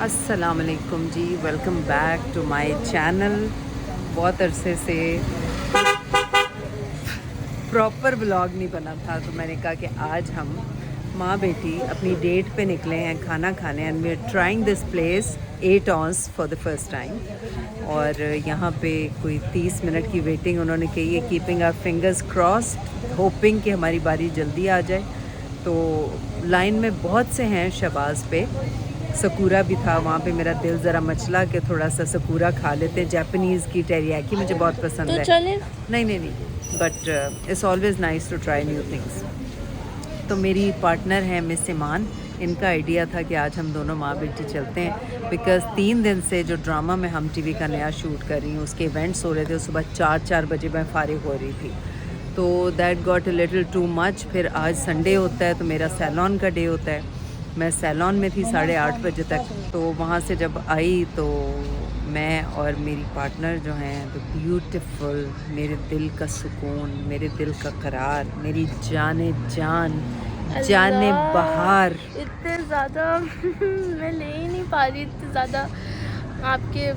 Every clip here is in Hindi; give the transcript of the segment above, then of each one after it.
अस्सलामुअलैकुम जी, welcome back to my channel. बहुत अरसे से प्रॉपर व्लॉग नहीं बना था, तो मैंने कहा कि आज हम माँ बेटी अपनी डेट पे निकले हैं खाना खाने, and we are trying this place 8 ounces for the first time. और यहाँ पे कोई 30 मिनट की वेटिंग उन्होंने कही है, keeping our fingers crossed, hoping कि हमारी बारी जल्दी आ जाए। तो लाइन में बहुत से हैं शहबाज पे, सकूरा भी था वहाँ पे। मेरा दिल ज़रा मचला कि थोड़ा सा सकूरा खा लेते हैं। जापानीज़ की टेरियाकी मुझे बहुत पसंद तो है। चलें। नहीं, but it's always nice to try new things. तो मेरी पार्टनर है मिस ईमान, इनका आइडिया था कि आज हम दोनों माँ बेटी चलते हैं, बिकॉज़ 3 दिन से जो ड्रामा मैं हम टीवी का नया शूट कर रही हूँ उसके इवेंट्स हो रहे थे। सुबह 4 बजे मैं फारिग हो रही थी, तो that got a little too much. फिर आज संडे होता है तो मेरा सैलॉन का डे होता है। मैं सैलॉन में थी 8:30 बजे तक, तो वहाँ से जब आई तो मैं और मेरी पार्टनर जो हैं, द ब्यूटीफुल, मेरे दिल का सुकून, मेरे दिल का करार, मेरी जाने जान, जाने बहार। इतने ज़्यादा मैं ले ही नहीं पा रही, इतने ज़्यादा आपके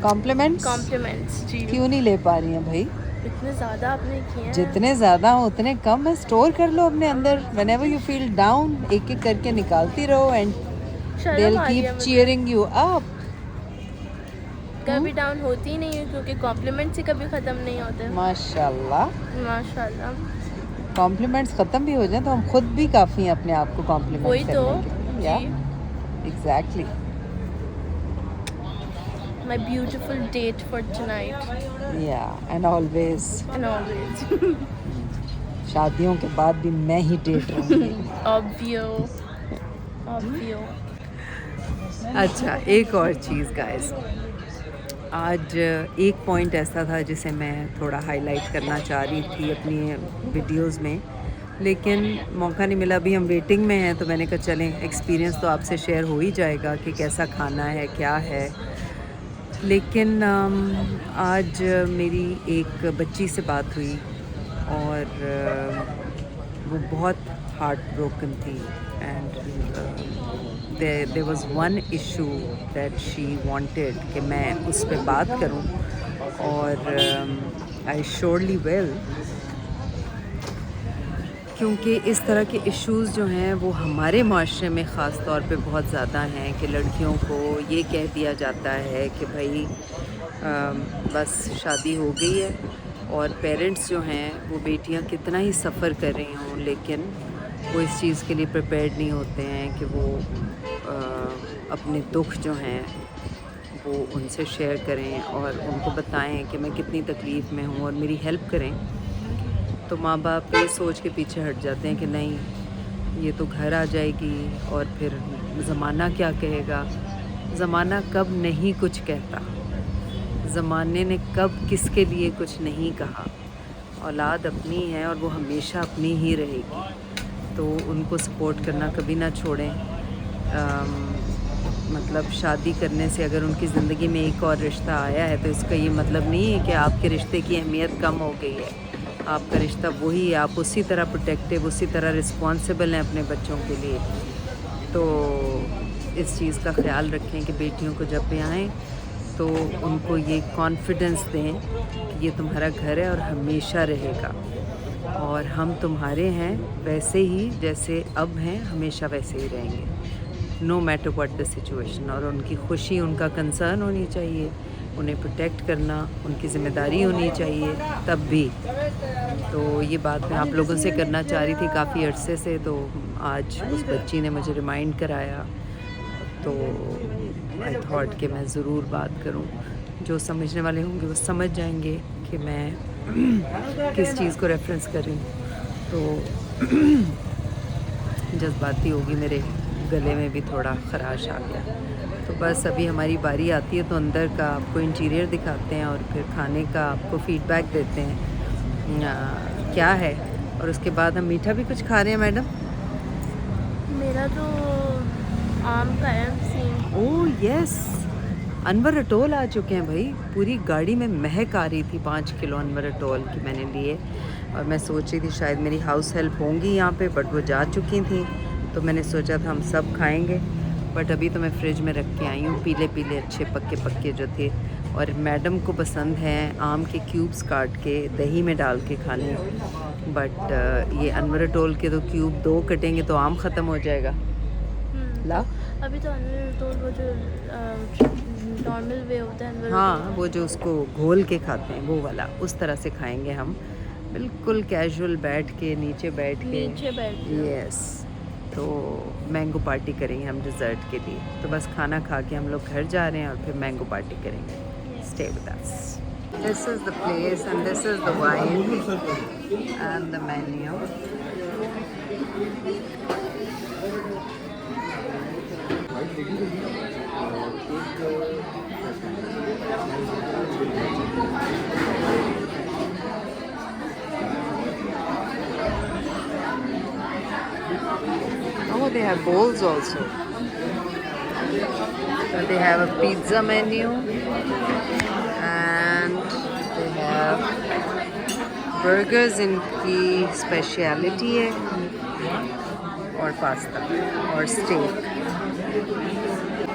कॉम्प्लीमेंट्स। जी, क्यों नहीं ले पा रही हैं भाई? इतने ज़्यादा आपने किए हैं। जितने ज़्यादा हो उतने कम है। स्टोर कर लो अपने अंदर। व्हेनेवर यू फील डाउन, एक एक करके निकालती रहो, एंड दे शर्म विल आ रही है कीप मुझे। Cheering you up. कभी डाउन होती ही नहीं है, क्योंकि कॉम्प्लीमेंट्स ही कभी ख़त्म नहीं होते। माशाल्लाह। माशाल्लाह। कॉम्प्लीमेंट्स ख़त्म भी हो जाए तो हम खुद भी काफ़ी हैं अपने आप को कॉम्प्लीमेंट वही तो। करने के। या जी, exactly. My beautiful date for tonight या एंड ऑलवेज। And always. शादियों के बाद भी मैं ही डेट रहूँगी। ऑब्वियो। अच्छा, एक और चीज़ गाइस, आज एक पॉइंट ऐसा था जिसे मैं थोड़ा हाईलाइट करना चाह रही थी अपनी वीडियोस में, लेकिन मौका नहीं मिला। अभी हम वेटिंग में हैं, तो मैंने कहा चलें, एक्सपीरियंस तो आपसे शेयर हो ही जाएगा कि कैसा खाना है, क्या है। लेकिन आज मेरी एक बच्ची से बात हुई, और वो बहुत हार्ट ब्रोकन थी, and there was one issue that she wanted कि मैं उस पर बात करूं, और I surely will, क्योंकि इस तरह के इश्यूज़ जो हैं वो हमारे माशरे में ख़ास तौर पे बहुत ज़्यादा हैं कि लड़कियों को ये कह दिया जाता है कि भाई बस शादी हो गई है, और पेरेंट्स जो हैं वो बेटियां कितना ही सफ़र कर रही हों, लेकिन वो इस चीज़ के लिए प्रिपेयर्ड नहीं होते हैं कि वो अपने दुख जो हैं वो उनसे शेयर करें और उनको बताएं कि मैं कितनी तकलीफ़ में हूँ और मेरी हेल्प करें। तो माँ बाप ये सोच के पीछे हट जाते हैं कि नहीं, ये तो घर आ जाएगी और फिर ज़माना क्या कहेगा। ज़माना कब नहीं कुछ कहता, ज़माने ने कब किसके लिए कुछ नहीं कहा। औलाद अपनी है और वो हमेशा अपनी ही रहेगी, तो उनको सपोर्ट करना कभी ना छोड़ें। मतलब शादी करने से अगर उनकी ज़िंदगी में एक और रिश्ता आया है, तो इसका ये मतलब नहीं है कि आपके रिश्ते की अहमियत कम हो गई है। आपका रिश्ता वही है, आप उसी तरह प्रोटेक्टिव, उसी तरह रिस्पॉन्सिबल हैं अपने बच्चों के लिए। तो इस चीज़ का ख्याल रखें कि बेटियों को जब भी आएँ तो उनको ये कॉन्फिडेंस दें कि ये तुम्हारा घर है और हमेशा रहेगा, और हम तुम्हारे हैं वैसे ही जैसे अब हैं, हमेशा वैसे ही रहेंगे, no matter what the situation. और उनकी खुशी उनका कंसर्न होनी चाहिए, उन्हें प्रोटेक्ट करना उनकी ज़िम्मेदारी होनी चाहिए तब भी। तो ये बात मैं आप लोगों से करना चाह रही थी काफ़ी अरसे से, तो आज उस बच्ची ने मुझे रिमाइंड कराया, तो आई थॉट कि मैं ज़रूर बात करूं। जो समझने वाले होंगे वो समझ जाएंगे कि मैं किस चीज़ को रेफरेंस कर रही हूँ। तो जज्बाती होगी, मेरे गले में भी थोड़ा खराश आ गया। तो बस अभी हमारी बारी आती है तो अंदर का आपको इंटीरियर दिखाते हैं और फिर खाने का आपको फीडबैक देते हैं क्या है, और उसके बाद हम मीठा भी कुछ खा रहे हैं मैडम। मेरा तो आम का है scene. Oh yes, Anwar Atol आ चुके हैं भाई। पूरी गाड़ी में महक आ रही थी 5 किलो अनवर अटोल की मैंने लिए, और मैं सोच रही थी शायद मेरी हाउस हेल्प होंगी यहाँ पे, बट वो जा चुकी थी, तो मैंने सोचा था हम सब खाएंगे। बट अभी तो मैं फ्रिज में रख के आई हूँ, पीले पीले अच्छे पक्के पक्के जो थे। और मैडम को पसंद है आम के क्यूब्स काट के दही में डाल के खाने, बट ये अनवर टोल के तो क्यूब 2 कटेंगे तो आम ख़त्म हो जाएगा। ला अभी तो वो जो नॉर्मल वे होता है, हाँ, वो जो उसको घोल के खाते हैं वो वाला, उस तरह से खाएंगे हम, बिल्कुल कैजुअल बैठ के, नीचे बैठ के। यस, तो मैंगो पार्टी करेंगे हम डिज़र्ट के लिए। तो बस खाना खा के हम लोग घर जा रहे हैं और फिर मैंगो पार्टी करेंगे। Stay with us. This is the place and this is the wine and the menu. Oh, they have bowls also. So they have a pizza menu and they have burgers, इनकी स्पेशलिटी है, और पास्ता और steak.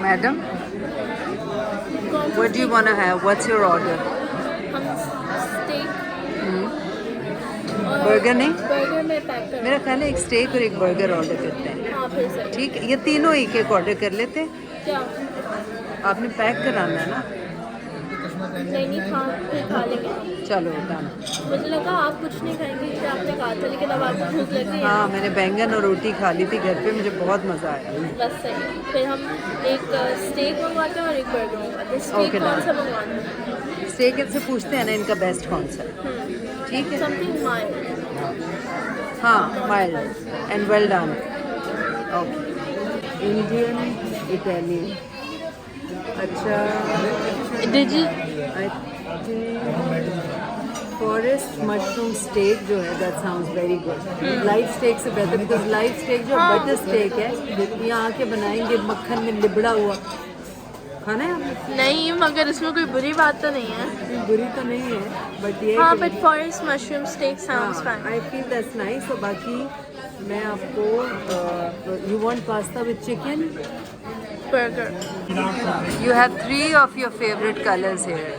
Madam, what do you want to have? What's your order? Burger नहीं, बर्गर में पैक कर। मेरा ख्याल है एक स्टेक और एक बर्गर ऑर्डर करते हैं। हाँ, फिर सही। ठीक है, ये तीनों एक एक ऑर्डर कर लेते हैं। क्या आपने पैक कराना है ना? नहीं, खा लेंगे। चलो डन। मुझे लगा आप कुछ नहीं खाएंगे, जैसे आपने कहा था, लेकिन अब आपको भूख लग रही है। हाँ, मैंने बैंगन और रोटी खा ली थी घर पे, मुझे बहुत मज़ा आया। बस सही, फिर हम एक स्टेक मंगवाते हैं और एक बर्गर मंगवाते हैं। स्टेक कौन सा मंगवाना है? स्टेक से पूछते हैं ना इनका बेस्ट कौन सा, ठीक है? Something mild. हाँ, mild and well done. Okay, Indian, Italian. अच्छा, I think forest mushroom steak जो है, that sounds very good. Live steak से बेहतर, बिकॉज लाइव स्टेक जो बटर स्टेक है, यहाँ आके बनाएंगे मक्खन में लिबड़ा हुआ। खाना है आपने? नहीं, मगर इसमें कोई बुरी बात तो नहीं है। बुरी तो नहीं है, बट ये हाँ, but forest mushroom steak sounds fine. I feel that's nice. तो बाकी मैं आपको, you want pasta with chicken? Burger. You have 3 of your favorite colors here.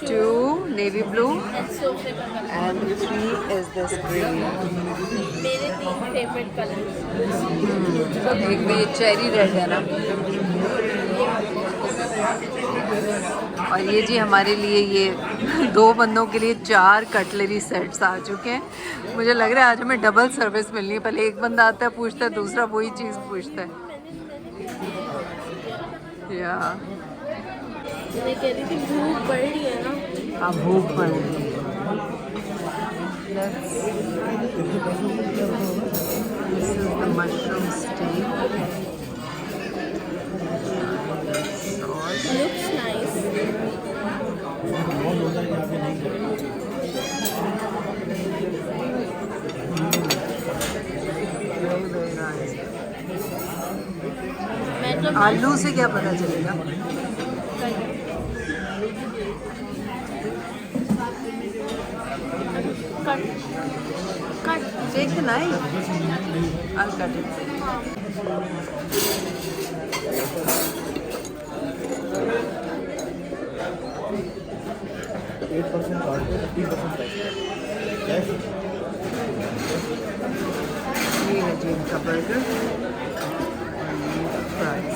2 navy blue and 3 is this green. मेरे 3 फेवरेट कलर। एक भी चेरी रेड है ना, और ये जी हमारे लिए ये 2 बंदों के लिए 4 कटलरी सेट्स आ चुके हैं। मुझे लग रहा है आज हमें डबल सर्विस मिलनी है। पहले एक बंदा आता है पूछता है, दूसरा वही चीज़ पूछता है। या मैं कह रही थी भूख बढ़ रही है ना। हाँ, भूख बढ़ रही है। This is the mushroom steak. Looks nice. Very nice. मैं तो आलू से क्या पता चलेगा? Cut Take the knife. I'll cut it. ये है जी इनका बर्गर और ये फ्राइज।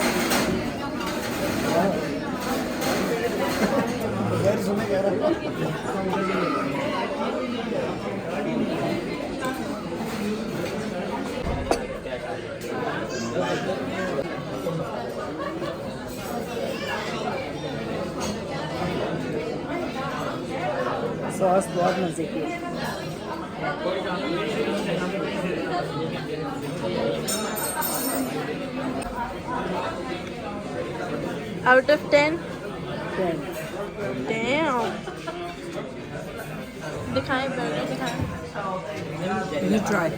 सॉस बहुत मज़े की है। Out of 10? 10. Damn. दिखाएं बर्गर दिखाएं। You try.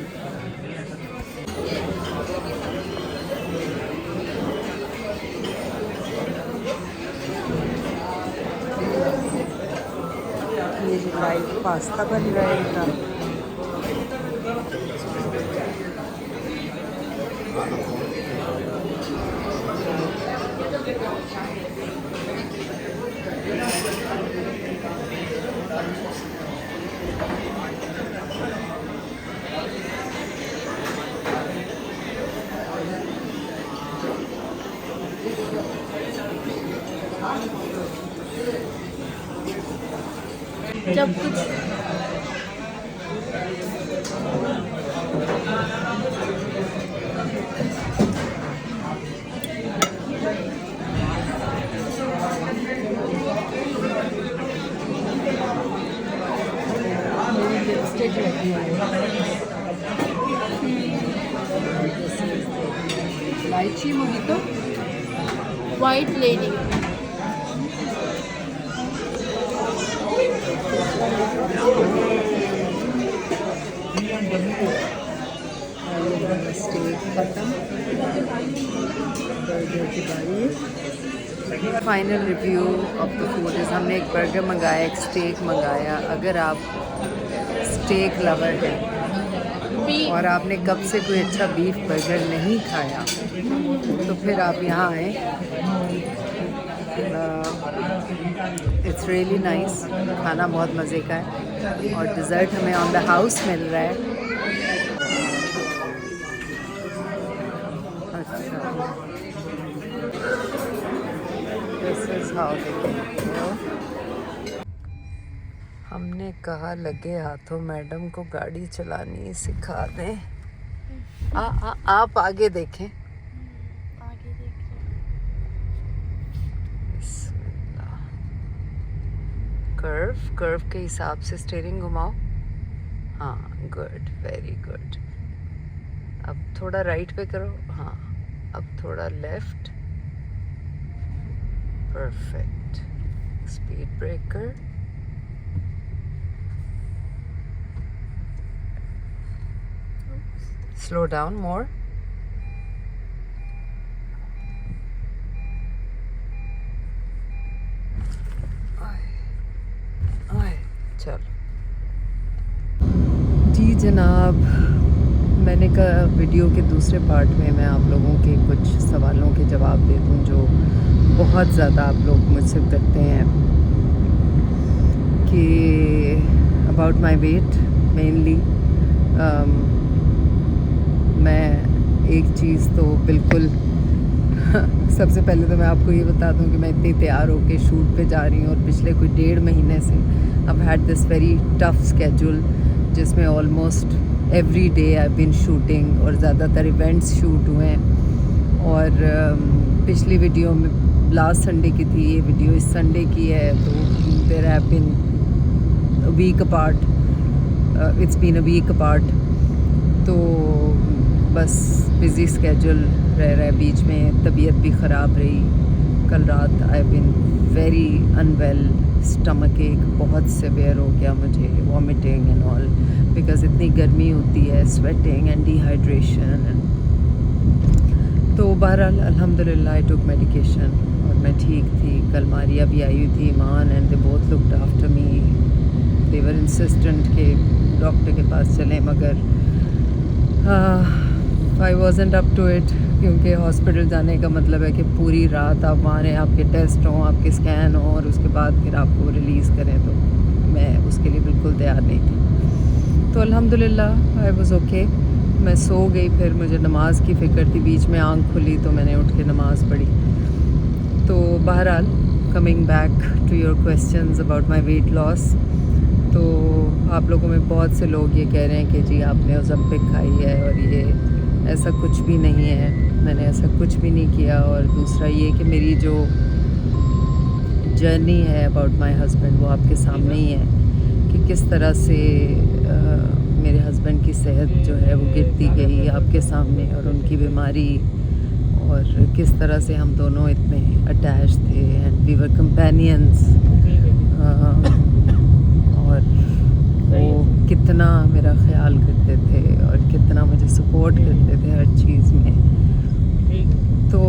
ये लाइव पास्ता बन रहा है इनका। जब कुछ लिपस्टिक लगी है, lychee mojito, white lady steak खत्म, बर्गर की बारी है। Final review of the food is, हमने एक बर्गर मंगाया, एक स्टेक मंगाया। अगर आप स्टेक लवर हैं और आपने कब से कोई अच्छा बीफ बर्गर नहीं खाया तो फिर आप यहाँ आएँ। इट्स रियली नाइस, खाना बहुत मज़े का है और डिज़र्ट हमें ऑन द हाउस मिल रहा है। अच्छा, this is how they can. हमने कहा लगे हाथों मैडम को गाड़ी चलानी सिखा दें। आप आगे देखें। आगे देखिए। कर्व के हिसाब से स्टीयरिंग घुमाओ। हाँ, गुड, वेरी गुड। अब थोड़ा राइट पे करो। हाँ, अब थोड़ा left. Perfect. Speed breaker. Slow down more. चलो जी जनाब, मैंने कहा वीडियो के दूसरे पार्ट में मैं आप लोगों के कुछ सवालों के जवाब दे दूं जो बहुत ज़्यादा आप लोग मुझसे करते हैं कि अबाउट माई वेट मेनली। मैं एक चीज़ तो बिल्कुल सबसे पहले तो मैं आपको ये बता दूं कि मैं इतनी तैयार होकर शूट पे जा रही हूँ और पिछले कोई 1.5 महीने से I've had this very tough schedule जिसमें almost every day I been shooting और ज़्यादातर इवेंट्स शूट हुए हैं। और पिछली वीडियो में लास्ट संडे की थी, ये वीडियो इस संडे की है, तो there have been week apart, it's been a week apart. तो बस बिज़ी स्केड्यूल रह रहा है, बीच में तबीयत भी ख़राब रही। कल रात I been very unwell, stomach एक बहुत सिवियर हो गया मुझे, वॉमिटिंग एंड ऑल, बिकॉज़ इतनी गर्मी होती है, स्वेटिंग एंड डिहाइड्रेशन। तो बहरहाल अल्हम्दुलिल्लाह आई टुक मेडिकेशन और मैं ठीक थी। कल मारिया भी आई हुई थी, Iman, and they both looked after me. They were insistent के डॉक्टर के पास चलें, मगर I wasn't up to it, क्योंकि हॉस्पिटल जाने का मतलब है कि पूरी रात आप वहाँ रहें, आपके टेस्ट हों, आपके स्कैन हों और उसके बाद फिर आपको रिलीज़ करें। तो मैं उसके लिए बिल्कुल तैयार नहीं थी। तो अल्हम्दुलिल्लाह आई वाज ओके। मैं सो गई, फिर मुझे नमाज की फ़िक्र थी, बीच में आँख खुली तो मैंने उठ के नमाज़ पढ़ी। तो बहरहाल coming back to your questions about my weight loss, तो आप लोगों में बहुत से लोग ये कह रहे हैं कि जी आपने ओज़ेम्पिक खाई है, और ये ऐसा कुछ भी नहीं है, मैंने ऐसा कुछ भी नहीं किया। और दूसरा ये कि मेरी जो जर्नी है अबाउट माय हस्बैंड वो आपके सामने ही है कि किस तरह से मेरे हस्बैंड की सेहत जो है वो गिरती गई आपके सामने, और उनकी बीमारी, और किस तरह से हम दोनों इतने अटैच थे एंड वी वर कंपेनियंस। और वो कितना मेरा ख्याल करते थे और कितना मुझे सपोर्ट करते थे हर चीज़ में। तो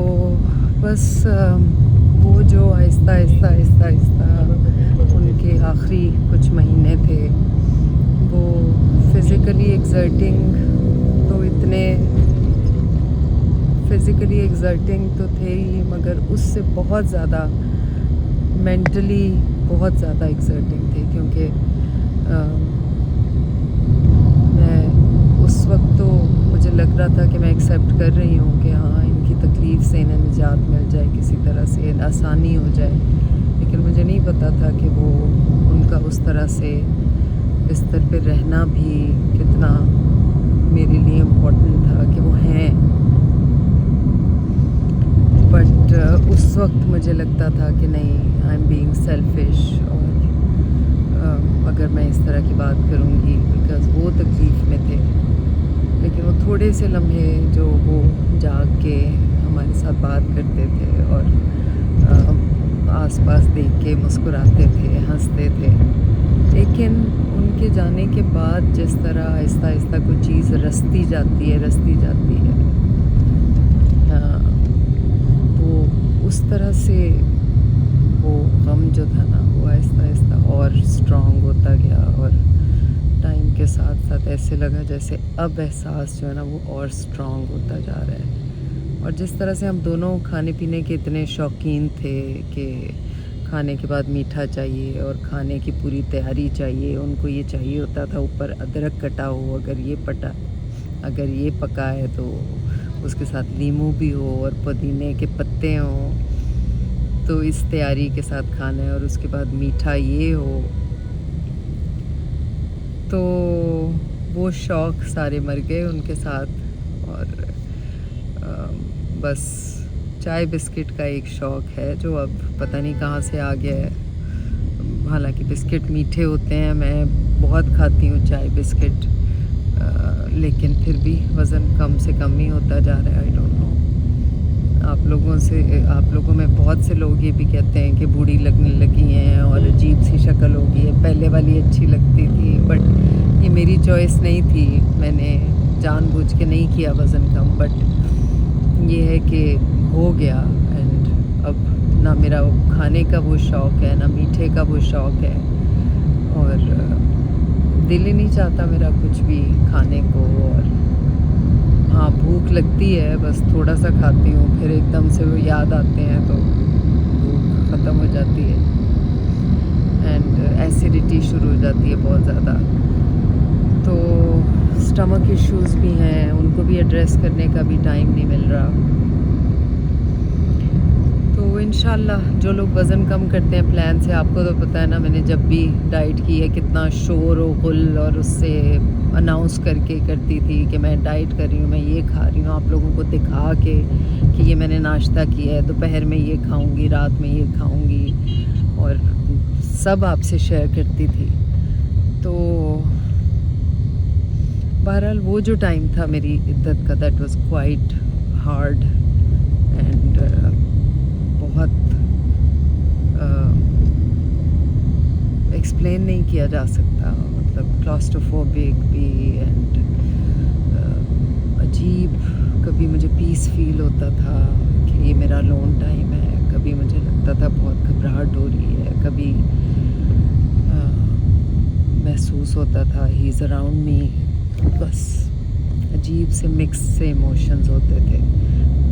बस वो जो आहिस्ता आहिस्ता उनके आखिरी कुछ महीने थे वो फिज़िकली एग्जर्टिंग तो थे ही, मगर उससे बहुत ज़्यादा मेंटली बहुत ज़्यादा एग्जर्टिंग थे, क्योंकि मैं उस वक्त तो मुझे लग रहा था कि मैं एक्सेप्ट कर रही हूँ कि हाँ इनकी तकलीफ़ से इन्हें निजात मिल जाए, किसी तरह से आसानी हो जाए। लेकिन मुझे नहीं पता था कि वो उनका उस तरह से बिस्तर पे रहना भी कितना मेरे लिए इम्पोर्टेंट था कि वो हैं। बट उस वक्त मुझे लगता था कि नहीं, आई एम बीइंग सेल्फिश, और अगर मैं इस तरह की बात करूँगी बिकॉज़ वो तकलीफ़ में थे। लेकिन वो थोड़े से लम्हे जो वो जाग के हमारे साथ बात करते थे और आसपास देख के मुस्कुराते थे, हंसते थे। लेकिन उनके जाने के बाद जिस तरह आहिस्ता आहिस्ता कुछ चीज़ रचती जाती है तो उस तरह से वो गम जो था ना, वो आहिस्ता आहिस्ता और स्ट्रॉन्ग होता गया। और टाइम के साथ साथ ऐसे लगा जैसे अब एहसास जो है ना वो और स्ट्रॉन्ग होता जा रहा है। और जिस तरह से हम दोनों खाने पीने के इतने शौकीन थे कि खाने के बाद मीठा चाहिए और खाने की पूरी तैयारी चाहिए, उनको ये चाहिए होता था ऊपर अदरक कटा हो, अगर ये पका है तो उसके साथ नींबू भी हो और पुदीने के पत्ते हों, तो इस तैयारी के साथ खाना है। और उसके बाद मीठा ये हो, तो वो शौक़ सारे मर गए उनके साथ। और बस चाय बिस्किट का एक शौक़ है जो अब पता नहीं कहाँ से आ गया है। हालांकि बिस्किट मीठे होते हैं, मैं बहुत खाती हूँ चाय बिस्किट, लेकिन फिर भी वज़न कम से कम ही होता जा रहा है। आई डोंट नो, आप लोगों में बहुत से लोग ये भी कहते हैं कि बूढ़ी लगने लगी हैं और अजीब सी शक्ल हो गई है, पहले वाली अच्छी लगती थी। बट ये मेरी चॉइस नहीं थी, मैंने जानबूझ के नहीं किया वज़न कम। बट ये है कि हो गया, एंड अब ना मेरा खाने का वो शौक़ है, ना मीठे का वो शौक़ है, और दिल ही नहीं चाहता मेरा कुछ भी खाने को। और हाँ, भूख लगती है, बस थोड़ा सा खाती हूँ, फिर एकदम से वो याद आते हैं तो भूख ख़त्म हो जाती है, एंड एसिडिटी शुरू हो जाती है बहुत ज़्यादा। तो स्टमक इश्यूज़ भी हैं, उनको भी एड्रेस करने का भी टाइम नहीं मिल रहा। तो इंशाल्लाह जो लोग वज़न कम करते हैं प्लान से, आपको तो पता है ना, मैंने जब भी डाइट की है कितना शोर व गुल और उससे अनाउंस करके करती थी कि मैं डाइट कर रही हूँ, मैं ये खा रही हूँ, आप लोगों को दिखा के कि ये मैंने नाश्ता किया है, दोपहर में ये खाऊंगी, रात में ये खाऊंगी, और सब आपसे शेयर करती थी। तो बहरहाल वो जो टाइम था मेरी इद्दत का, that was quite hard, and बहुत एक्सप्लेन नहीं किया जा सकता, मतलब क्लॉस्ट्रोफोबिक भी, एंड अजीब। कभी मुझे पीस फील होता था कि ये मेरा लोन टाइम है, कभी मुझे लगता था बहुत घबराहट हो रही है, कभी महसूस होता था ही इज़ अराउंड मी। बस अजीब से मिक्स से इमोशंस होते थे।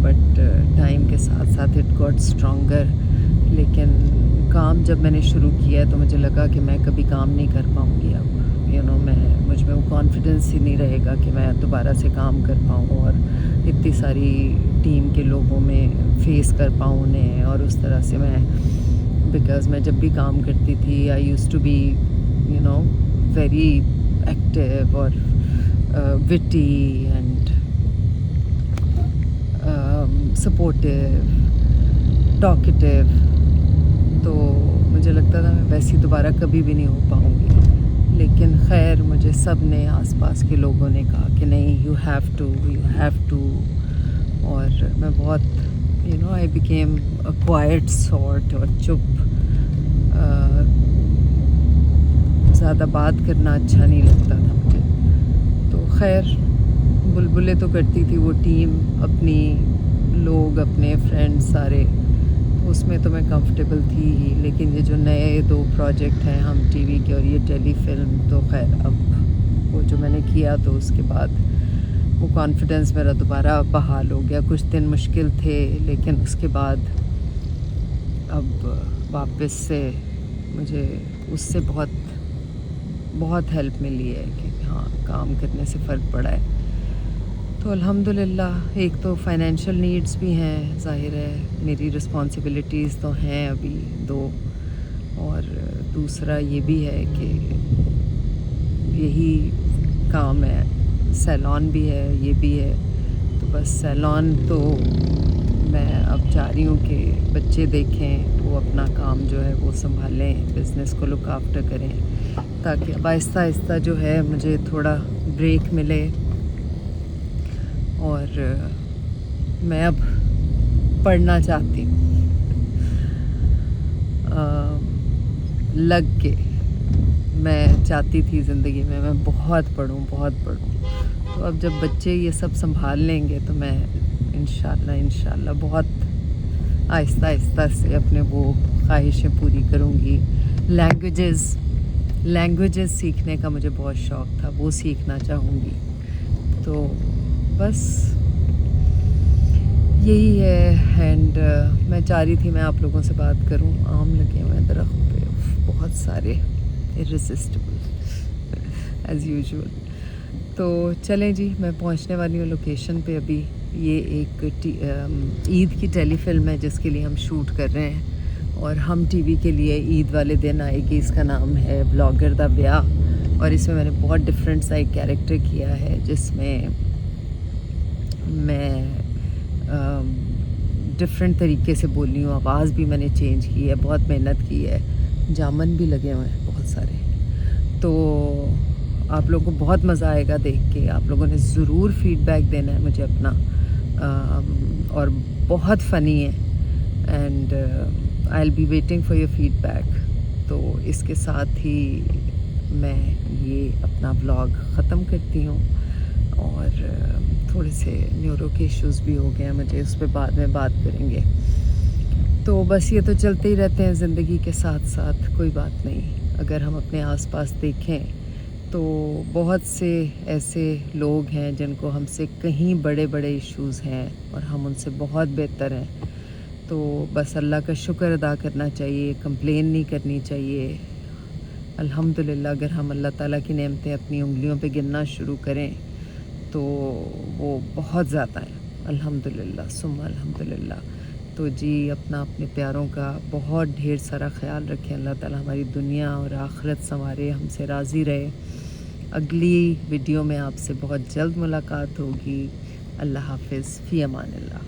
बट टाइम के साथ साथ इट गॉट स्ट्रॉन्गर। लेकिन काम जब मैंने शुरू किया तो मुझे लगा कि मैं कभी काम नहीं कर पाऊँगी अब, मुझ में वो कॉन्फिडेंस ही नहीं रहेगा कि मैं दोबारा से काम कर पाऊँ और इतनी सारी टीम के लोगों में फेस कर पाऊँ उन्हें। और उस तरह से बिकॉज़ मैं जब भी काम करती थी, I used to be very active और witty and supportive, talkative, तो मुझे लगता था मैं वैसी दोबारा कभी भी नहीं हो पाऊँगी। लेकिन खैर मुझे सब ने, आसपास के लोगों ने कहा कि नहीं, you have to, और मैं बहुत I became a quiet sort, और चुप, ज़्यादा बात करना अच्छा नहीं लगता था मुझे। तो खैर बुलबुलें तो करती थी वो टीम, अपनी लोग, अपने फ्रेंड्स सारे, उसमें तो मैं कंफर्टेबल थी ही। लेकिन ये जो नए 2 प्रोजेक्ट हैं हम टीवी के और ये टेली फिल्म, तो खैर अब वो जो मैंने किया तो उसके बाद वो कॉन्फिडेंस मेरा दोबारा बहाल हो गया। कुछ दिन मुश्किल थे, लेकिन उसके बाद अब वापस से मुझे उससे बहुत हेल्प मिली है कि हाँ, काम करने से फ़र्क पड़ा है। तो अल्हम्दुलिल्लाह एक तो फाइनेंशियल नीड्स भी हैं, ज़ाहिर है मेरी रिस्पॉन्सिबिलिटीज़ तो हैं अभी 2, और दूसरा ये भी है कि यही काम है, सैलॉन भी है, ये भी है। तो बस सैलॉन तो मैं अब चाह रही हूँ कि बच्चे देखें, वो अपना काम जो है वो संभालें, बिज़नेस को लुक आफ्टर करें, ताकि अब आहिस्ता आहिस्ता जो है मुझे थोड़ा ब्रेक मिले। और मैं अब पढ़ना चाहती हूँ लग के। मैं चाहती थी ज़िंदगी में मैं बहुत पढूँ। तो अब जब बच्चे ये सब संभाल लेंगे तो मैं इंशाल्लाह बहुत आहिस्ता आहिस्ता से अपने वो ख्वाहिशें पूरी करूँगी। लैंग्वेजेस सीखने का मुझे बहुत शौक़ था, वो सीखना चाहूँगी। तो बस यही है। एंड मैं चाह रही थी मैं आप लोगों से बात करूं। आम लगे हुए हैं दरख्त पे बहुत सारे, इररेसिस्टिबल एज़ यूजुअल। तो चलें जी, मैं पहुंचने वाली हूँ लोकेशन पे अभी। ये एक ईद की टेलीफिल्म है जिसके लिए हम शूट कर रहे हैं, और हम टीवी के लिए ईद वाले दिन आएगी। इसका नाम है ब्लॉगर दा ब्याह, और इसमें मैंने बहुत डिफरेंट सा एक कैरेक्टर किया है जिसमें मैं डिफरेंट तरीके से बोल रही हूँ। आवाज़ भी मैंने चेंज की है, बहुत मेहनत की है, जामन भी लगे हुए हैं बहुत सारे। तो आप लोगों को बहुत मज़ा आएगा देख के। आप लोगों ने ज़रूर फीडबैक देना है मुझे अपना, और बहुत फ़नी है। And I will be waiting for your feedback. तो इसके साथ ही मैं ये अपना व्लॉग ख़त्म करती हूँ, और थोड़े से न्यूरो के इश्यूज़ भी हो गए हैं मुझे, उस पर बाद में बात करेंगे। तो बस ये तो चलते ही रहते हैं ज़िंदगी के साथ साथ, कोई बात नहीं। अगर हम अपने आसपास देखें तो बहुत से ऐसे लोग हैं जिनको हमसे कहीं बड़े बड़े इश्यूज़ हैं, और हम उनसे बहुत बेहतर हैं। तो बस अल्लाह का शुक्र अदा करना चाहिए, कंप्लेन नहीं करनी चाहिए। अल्हम्दुलिल्लाह अगर हम अल्लाह ताला की नेमतें अपनी उंगलियों पे गिनना शुरू करें तो वो बहुत ज़्यादा है। अल्हम्दुलिल्लाह सुम्मा अल्हम्दुलिल्लाह। तो जी अपना अपने प्यारों का बहुत ढेर सारा ख्याल रखें। अल्लाह ताला हमारी दुनिया और आखिरत संवारे, हमसे राज़ी रहे। अगली वीडियो में आपसे बहुत जल्द मुलाकात होगी। अल्लाह हाफ़िज़, फ़ी अमानिल्लाह।